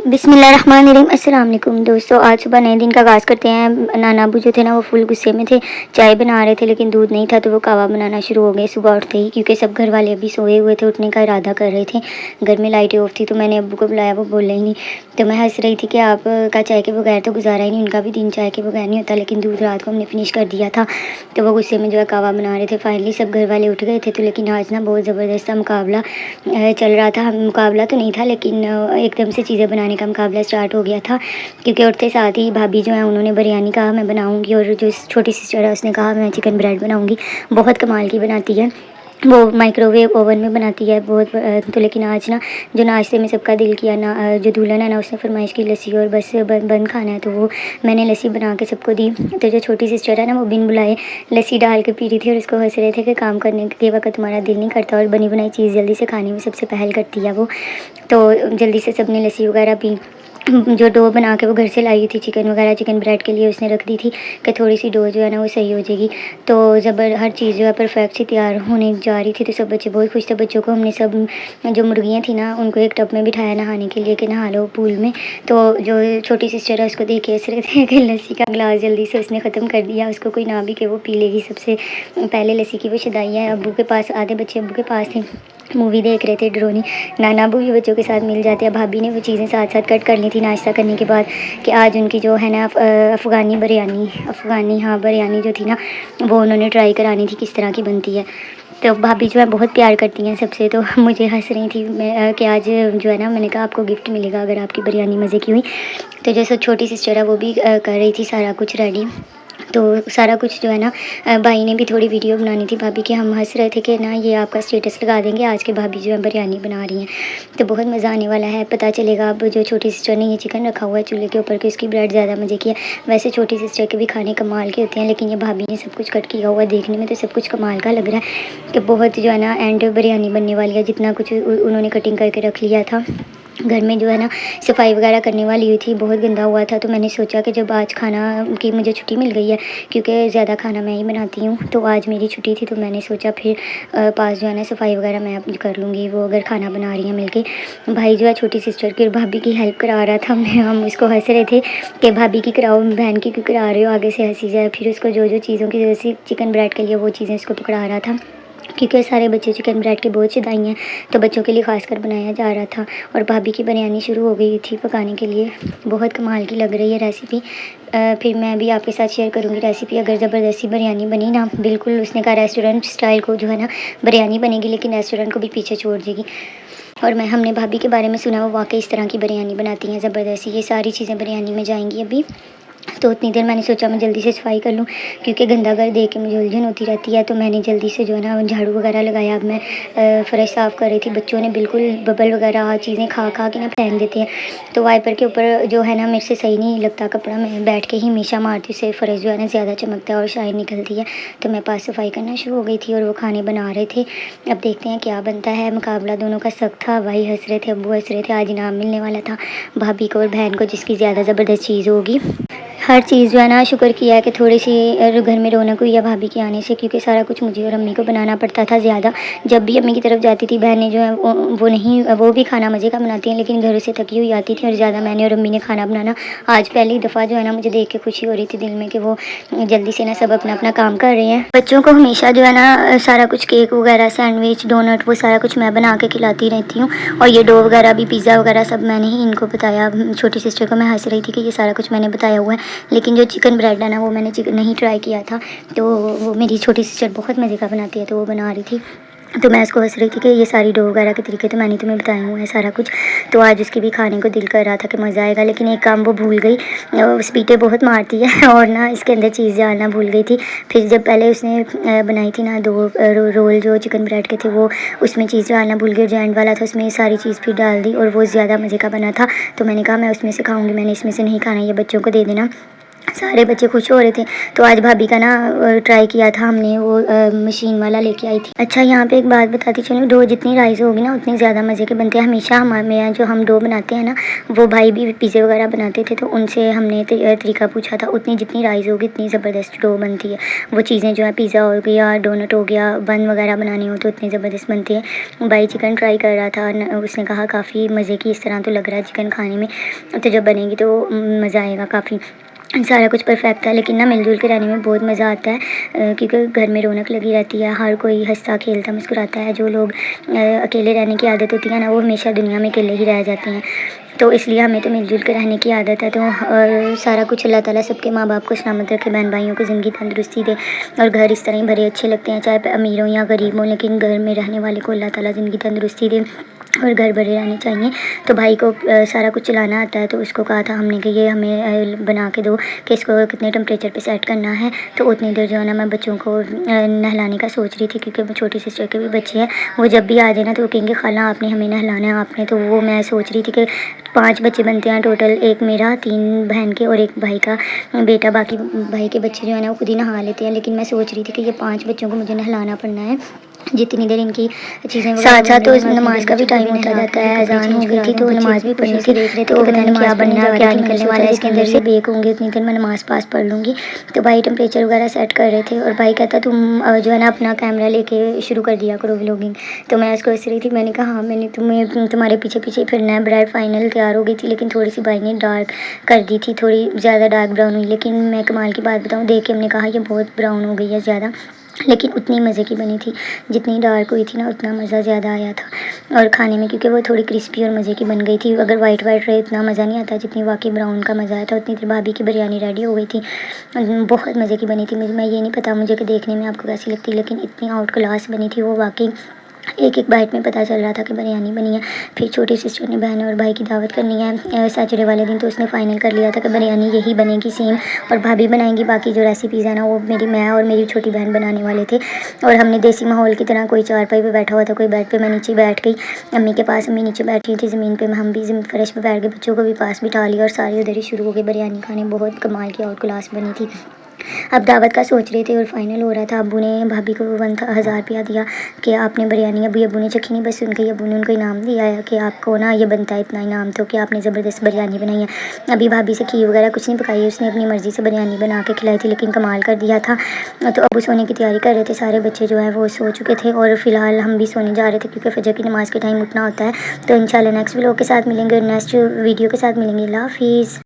बिस्मिल्लाहिर्रहमानिर्रहीम। अस्सलाम वालेकुम दोस्तों, आज सुबह नए दिन का आगाज़ करते हैं। नाना अबू जो थे ना वो फुल गुस्से में थे। चाय बना रहे थे लेकिन दूध नहीं था तो वो कहवा बनाना शुरू हो गए सुबह उठते ही, क्योंकि सब घर वाले अभी सोए हुए थे, उठने का इरादा कर रहे थे। घर में लाइटें ऑफ थी तो मैंने अब्बू को बुलाया, वो बोले ही नहीं। तो मैं हंस रही थी कि आप का चाय के बगैर तो गुजारा ही नहीं, उनका भी दिन चाय के बगैर नहीं होता, लेकिन दूध रात को हमने फिनिश कर दिया था। तो वो गुस्से में जो है कहवा बना रहे थे। फाइनली सब घर वाले उठ गए थे। तो लेकिन आज ना बहुत ज़बरदस्त सा मुकाबला चल रहा था। मुकाबला तो नहीं था लेकिन एकदम से चीज़ें बनाने का मुकाबला स्टार्ट हो गया था, क्योंकि उठते साथ ही भाभी जो है उन्होंने बिरयानी कहा मैं बनाऊंगी, और जो छोटी सिस्टर है उसने कहा मैं चिकन ब्रेड बनाऊंगी। बहुत कमाल की बनाती है वो, माइक्रोवेव ओवन में बनाती है बहुत। तो लेकिन आज ना जो नाश्ते में सबका दिल किया ना, जो दुल्हन है ना उसने फरमाइश की लस्सी और बस बन खाना है, तो वो मैंने लस्सी बना के सबको दी। तो जो छोटी सिस्टर है ना वो बिन बुलाए लस्सी डाल के पी रही थी, और उसको हंस रहे थे कि काम करने के वक्त तुम्हारा दिल नहीं करता, और बनी बनाई चीज़ जल्दी से खाने में सबसे पहल करती है वो। तो जल्दी से सबने लस्सी वगैरह पी। जो डो बना के वो घर से लाई थी चिकन वगैरह, चिकन ब्रेड के लिए उसने रख दी थी कि थोड़ी सी डो जो है ना वो सही हो जाएगी। तो हर चीज़ जो है परफेक्ट सी तैयार होने जा रही थी। तो सब बच्चे बहुत खुश थे। बच्चों को हमने सब जो मुर्गियाँ थी ना उनको एक टब में बिठाया नहाने के लिए कि नहा लो पूल में। तो जो छोटी सिस्टर है उसको देख के हंस रहे थे कि लस्सी का गिलास जल्दी से उसने ख़त्म कर दिया, उसको कोई ना भी कि वो पी लेगी सबसे पहले लस्सी की वो शदाई है। अब्बू के पास, आधे बच्चे अब्बू के पास थे, मूवी देख रहे थे ड्रोनी। नाना अब्बू भी बच्चों के साथ मिल जाते हैं। भाभी ने वो चीज़ें साथ साथ कट कर ली थी नाश्ता करने के बाद, कि आज उनकी जो है ना अफ़गानी बिरयानी जो थी ना वो उन्होंने ट्राई करानी थी किस तरह की बनती है। तो भाभी जो है बहुत प्यार करती हैं सबसे। तो मुझे हंस रही थी मैं कि आज जो है ना, मैंने कहा आपको गिफ्ट मिलेगा अगर आपकी बिरयानी मज़े की हुई। तो जैसे छोटी सिस्टर है वो भी कर रही थी सारा कुछ रेडी। तो सारा कुछ जो है ना, भाई ने भी थोड़ी वीडियो बनानी थी भाभी की। हम हंस रहे थे कि ना ये आपका स्टेटस लगा देंगे आज के भाभी जो है बिरयानी बना रही हैं। तो बहुत मज़ा आने वाला है। पता चलेगा अब जो छोटी सिस्टर ने ये चिकन रखा हुआ है चूल्हे के ऊपर कि उसकी ब्रेड ज़्यादा मज़े की है। वैसे छोटी सिस्टर के भी खाने कमाल के होते हैं, लेकिन ये भाभी ने सब कुछ कट किया हुआ, देखने में तो सब कुछ कमाल का लग रहा है कि बहुत जो है ना एंड बिरयानी बनने वाली है। जितना कुछ उन्होंने कटिंग करके रख लिया था। घर में जो है ना सफाई वगैरह करने वाली हुई थी, बहुत गंदा हुआ था। तो मैंने सोचा कि जब आज खाना की मुझे छुट्टी मिल गई है, क्योंकि ज़्यादा खाना मैं ही बनाती हूँ, तो आज मेरी छुट्टी थी, तो मैंने सोचा फिर पास जो है ना सफाई वगैरह मैं कर लूँगी, वो अगर खाना बना रही हैं मिलके। भाई जो है छोटी सिस्टर की और भाभी की हेल्प करा रहा था। हम उसको हंस रहे थे कि भाभी की कराओ, बहन की क्यों करा रहे हो, आगे से हंसी जाए। फिर उसको जो जो चीज़ों की जैसे चिकन ब्रेड के लिए वो चीज़ें उसको पकड़ा रहा था, क्योंकि सारे बच्चे चिकन ब्रेड के बहुत शौकीन हैं, तो बच्चों के लिए ख़ास कर बनाया जा रहा था। और भाभी की बिरयानी शुरू हो गई थी पकाने के लिए। बहुत कमाल की लग रही है रेसिपी। फिर मैं भी आपके साथ शेयर करूँगी रेसिपी। अगर ज़बरदस्ती बिरयानी बनी ना, बिल्कुल उसने कहा रेस्टोरेंट स्टाइल को जो है ना बिरयानी बनेगी, लेकिन रेस्टोरेंट को भी पीछे छोड़ देगी। और हमने भाभी के बारे में सुना वो वाकई इस तरह की बिरयानी बनाती हैं ज़बरदस्ती। ये सारी चीज़ें बिरयानी में जाएंगी अभी। तो उतनी देर मैंने सोचा मैं जल्दी से सफाई कर लूँ, क्योंकि गंदा घर देख के मुझे उलझन होती रहती है। तो मैंने जल्दी से जो है ना झाड़ू वगैरह लगाया। अब मैं फ़र्श साफ़ कर रही थी। बच्चों ने बिल्कुल बबल वगैरह चीज़ें खा खा के ना फेंक देते हैं, तो वाइपर के ऊपर जो है ना मेरे से सही नहीं लगता कपड़ा, मैं बैठ के ही हमेशा मारती हूँ, उससे फ़र्श जो है ना ज़्यादा चमकता है और शाइन निकलती है। तो मैं पास सफाई करना शुरू हो गई थी और वो खाने बना रहे थे। अब देखते हैं क्या बनता है। मुकाबला दोनों का सख्त था। भाई हंस रहे थे, अब्बू हंस रहे थे। आज इनाम मिलने वाला था भाभी को और बहन को, जिसकी ज़्यादा ज़बरदस्त चीज़ होगी। हर चीज़ जो है ना शुक्र किया है कि थोड़ी सी घर में रौनक हुई है भाभी के आने से, क्योंकि सारा कुछ मुझे और अम्मी को बनाना पड़ता था ज़्यादा। जब भी अम्मी की तरफ जाती थी बहनें जो है वो भी खाना मज़े का बनाती हैं, लेकिन घर से थकी हुई आती थी और ज़्यादा मैंने और अम्मी ने खाना बनाना। आज पहली दफ़ा जो है ना मुझे देख के खुशी हो रही थी दिल में कि वो जल्दी से ना सब अपना अपना काम कर रहे हैं। बच्चों को हमेशा जो है ना सारा कुछ केक वगैरह, सैंडविच, डोनट, वो सारा कुछ मैं बना के खिलाती रहती हूँ। और ये डो वगैरह भी, पिज़्ज़ा वगैरह सब मैंने ही इनको बताया। छोटी सिस्टर को मैं हंस रही थी कि ये सारा कुछ मैंने बताया हुआ है, लेकिन जो चिकन ब्रेड है ना वो मैंने चिकन नहीं ट्राई किया था। तो वो मेरी छोटी सिस्टर बहुत मज़े का बनाती है, तो वो बना रही थी। तो मैं उसको हंस रही थी कि ये सारी डो वगैरह के तरीके तो मैंने तुम्हें बताए हुए हैं सारा कुछ। तो आज उसके भी खाने को दिल कर रहा था कि मज़ा आएगा, लेकिन एक काम वो भूल गई। स्पीटें बहुत मारती है और ना इसके अंदर चीज़ डालना भूल गई थी। फिर जब पहले उसने बनाई थी ना दो रोल जो चिकन ब्रेड के थे, वो उसमें चीज़ डालना भूल गई। जो एंड वाला था उसमें सारी चीज़ फिर डाल दी और वो ज़्यादा मज़े का बना था। तो मैंने कहा मैं उसमें से खाऊँगी, मैंने इसमें से नहीं खाना, ये बच्चों को दे देना। सारे बच्चे खुश हो रहे थे। तो आज भाभी का ना ट्राई किया था हमने, वो मशीन वाला लेके आई थी। अच्छा यहाँ पे एक बात बताती चलूँ, डो जितनी राइस होगी ना उतनी ज़्यादा मज़े के बनते हैं। हमेशा हमारे में यहाँ जो हम डो बनाते हैं ना, वो भाई भी पिज़्ज़े वगैरह बनाते थे, तो उनसे हमने तरीका पूछा था। उतनी जितनी राइस होगी इतनी ज़बरदस्त डो बनती है। वो चीज़ें जो है पिज़्ज़ा हो गया, डोनट हो गया, बन वगैरह बनानी हो तो इतनी ज़बरदस्त बनती है। भाई चिकन ट्राई कर रहा था, उसने कहा काफ़ी मज़े की इस तरह तो लग रहा है चिकन खाने में, तो जब बनेगी तो मज़ा आएगा काफ़ी। सारा कुछ परफेक्ट था, लेकिन ना मिलजुल के रहने में बहुत मज़ा आता है, क्योंकि घर में रौनक लगी रहती है, हर कोई हंसता खेलता मुस्कुराता है। जो लोग अकेले रहने की आदत होती है ना, वो हमेशा दुनिया में अकेले ही रह जाते हैं। तो इसलिए हमें तो मिलजुल के रहने की आदत है। तो और सारा कुछ अल्लाह ताला सबके माँ बाप को सलामत रखे, बहन भाइयों को ज़िंदगी तंदुरुस्ती दे, और घर इस तरह ही भरे अच्छे लगते हैं, चाहे अमीर हो या गरीब हो, लेकिन घर में रहने वाले को अल्लाह ताला ज़िंदगी तंदुरुस्ती दे और घर भरे रहने चाहिए। तो भाई को सारा कुछ चलाना आता है, तो उसको कहा था हमने कि ये हमें बना के दो कि इसको कितने टेम्परेचर पे सेट करना है। तो उतनी देर जो है ना मैं बच्चों को नहलाने का सोच रही थी, क्योंकि छोटी सिस्टर के भी बच्चे हैं, वो जब भी आ जाए ना तो वो कहेंगे खाला आपने हमें नहलाना है आपने। तो वो मैं सोच रही थी कि 5 बच्चे बनते हैं टोटल, एक मेरा, 3 बहन के और एक भाई का बेटा। बाकी भाई के बच्चे जो है ना वो खुद ही नहा लेते हैं, लेकिन मैं सोच रही थी कि ये 5 बच्चों को मुझे नहलाना पड़ना है। जितनी देर इनकी चीज़ें साथ साथ तो नमाज का भी टाइम होता जाता है, अजान हो गई थी तो नमाज भी पढ़नी थी। देख रहे थे तो मैंने क्या बनना क्या निकलने वाला है इसके अंदर से बेक होंगे, उतनी देर मैं नमाज़ पास पढ़ लूँगी। तो भाई टेम्परेचर वगैरह सेट कर रहे थे, और भाई कहता तुम जो है ना अपना कैमरा लेके शुरू कर दिया करो व्लॉगिंग। तो मैं उसको हंस रही थी, मैंने कहा हाँ मैंने तुम्हारे पीछे पीछे फिरना है। ब्राइड फाइनल तैयार हो गई थी, लेकिन थोड़ी सी भाई ने डार्क कर दी थी, थोड़ी ज़्यादा डार्क ब्राउन हुई। लेकिन मैं कमाल की बात बताऊँ, देख के हमने कहा ये बहुत ब्राउन हो गई है ज़्यादा, लेकिन उतनी मज़े की बनी थी। जितनी डार्क हुई थी ना उतना मज़ा ज़्यादा आया था और खाने में, क्योंकि वो थोड़ी क्रिस्पी और मज़े की बन गई थी। अगर वाइट वाइट रहे इतना मज़ा नहीं आता जितनी वाकई ब्राउन का मज़ा आया था। उतनी देर भाभी की बिरयानी रेडी हो गई थी, बहुत मज़े की बनी थी। मैं ये नहीं पता मुझे कि देखने में आपको कैसी लगती, लेकिन इतनी आउट क्लास बनी थी वो, वाकई एक एक बाइट में पता चल रहा था कि बिरयानी बनी है। फिर छोटी सिस्टर ने बहन और भाई की दावत करनी है सैटरडे वाले दिन, तो उसने फ़ाइनल कर लिया था कि बिरयानी यही बनेगी सेम, और भाभी बनाएंगी। बाकी जो रेसिपीज़ है ना वो मैं और मेरी छोटी बहन बनाने वाले थे। और हमने देसी माहौल की तरह, कोई चारपाई पे बैठा हुआ था, कोई बेड पे, मैं नीचे बैठ गई अम्मी के पास, अम्मी नीचे बैठी थी ज़मीन पे, हम भी फर्श पे बैठ गए, बच्चों को भी पास बिठा लिया और सारी उधर ही शुरू हो गई बिरयानी खाने। बहुत कमाल की और क्लास बनी थी। अब दावत का सोच रहे थे और फाइनल हो रहा था। अब्बू ने भाभी को 1000 रुपया दिया कि आपने बिरयानी, अभी अब्बू ने चखी नहीं, बस उनके अब्बू ने उनको इनाम दिया है कि आपको ना ये बनता है इतना इनाम, तो कि आपने ज़बरदस्त बिरयानी बनाई है। अभी भाभी से खीर वगैरह कुछ नहीं पकाई, उसने अपनी मर्ज़ी से बिरयानी बना के खिलाई थी, लेकिन कमाल कर दिया था। तो अब्बू सोने की तैयारी कर रहे थे, सारे बच्चे जो है वो सो चुके थे, और फ़िलहाल हम भी सोने जा रहे थे, क्योंकि फजर की नमाज़ के टाइम उठना होता है। तो इंशाल्लाह नेक्स्ट व्लॉग के साथ मिलेंगे, नेक्स्ट वीडियो के साथ मिलेंगे। अल्लाह हाफ़िज़।